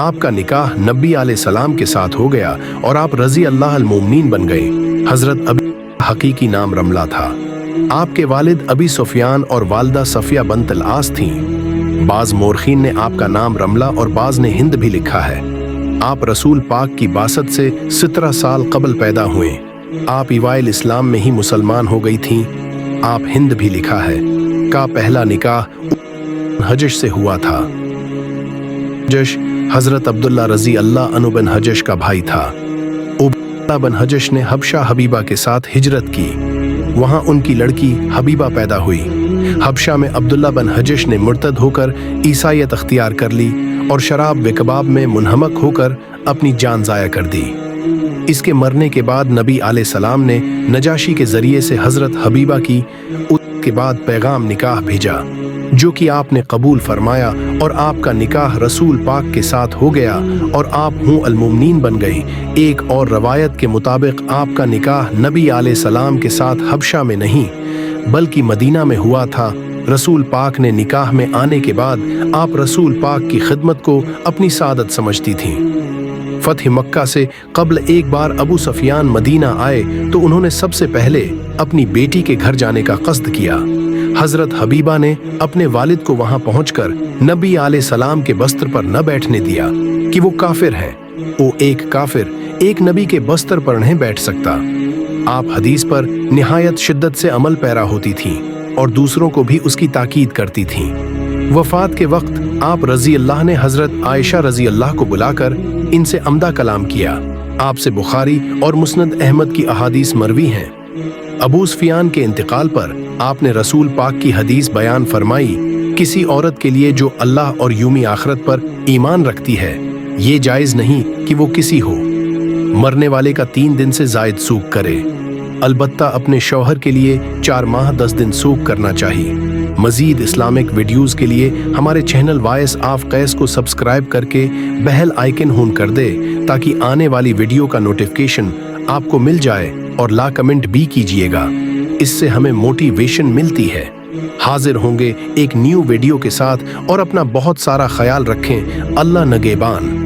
آپ کا نکاح نبی علیہ السلام کے ساتھ ہو گیا اور آپ رضی اللہ المومنین بن گئے۔ حضرت ابی حقیقی نام رملہ تھا۔ آپ کے والد ابی سفیان اور والدہ صفیہ بنت العاص تھیں۔ بعض مورخین نے آپ کا نام رملہ اور بعض نے ہند بھی لکھا ہے۔ آپ رسول پاک کی بعثت سے 17 سال قبل پیدا ہوئے۔ آپ ایوائل اسلام میں ہی مسلمان ہو گئی تھیں۔ آپ ہند بھی لکھا ہے۔ کا پہلا نکاح حجش سے ہوا تھا۔ حجش حضرت عبداللہ رضی اللہ عنہ بن حجش کا بھائی تھا۔ عبداللہ بن حجش نے حبشہ حبیبہ کے ساتھ ہجرت کی۔ وہاں ان کی لڑکی حبیبہ پیدا ہوئی۔ حبشہ میں عبداللہ بن حجش نے مرتد ہو کر عیسائیت اختیار کر لی اور شراب و کباب میں منہمک ہو کر اپنی جان ضائع کر دی۔ اس کے مرنے کے بعد نبی علیہ السلام نے نجاشی کے ذریعے سے حضرت حبیبہ کی اس کے بعد پیغام نکاح بھیجا، جو کہ آپ نے قبول فرمایا اور آپ کا نکاح رسول پاک کے ساتھ ہو گیا اور آپ المومنین بن گئے۔ ایک اور روایت کے مطابق آپ کا نکاح نبی علیہ السلام کے ساتھ حبشہ میں نہیں بلکہ مدینہ میں ہوا تھا۔ رسول پاک نے نکاح میں آنے کے بعد آپ رسول پاک کی خدمت کو اپنی سعادت سمجھتی تھیں۔ فتح مکہ سے قبل ایک بار ابو سفیان مدینہ آئے تو انہوں نے سب سے پہلے اپنی بیٹی کے گھر جانے کا قصد کیا۔ حضرت حبیبہ نے اپنے والد کو وہاں پہنچ کر نبی علیہ السلام کے بستر پر نہ بیٹھنے دیا کہ وہ کافر ہیں۔ وہ ایک کافر ایک نبی کے بستر پر نہیں بیٹھ سکتا۔ آپ حدیث پر نہایت شدت سے عمل پیرا ہوتی تھیں اور دوسروں کو بھی اس کی تاکید کرتی تھیں۔ وفات کے وقت آپ رضی اللہ نے حضرت عائشہ رضی اللہ کو بلا کر ان سے عمدہ کلام کیا۔ آپ سے بخاری اور مسند احمد کی احادیث مروی ہیں۔ ابو سفیان کے انتقال پر آپ نے رسول پاک کی حدیث بیان فرمائی، کسی عورت کے لیے جو اللہ اور یوم آخرت پر ایمان رکھتی ہے یہ جائز نہیں کہ وہ کسی ہو مرنے والے کا 3 دن سے زائد سوگ کرے، البتہ اپنے شوہر کے لیے 4 ماہ 10 دن سوگ کرنا چاہیے۔ مزید اسلامک ویڈیوز کے لیے ہمارے چینل وائس آف قیس کو سبسکرائب کر کے بیل آئیکن آن کر دے تاکہ آنے والی ویڈیو کا نوٹیفیکیشن آپ کو مل جائے، اور لا کمنٹ بھی کیجیے گا، اس سے ہمیں موٹیویشن ملتی ہے۔ حاضر ہوں گے ایک نیو ویڈیو کے ساتھ، اور اپنا بہت سارا خیال رکھیں۔ اللہ نگہبان۔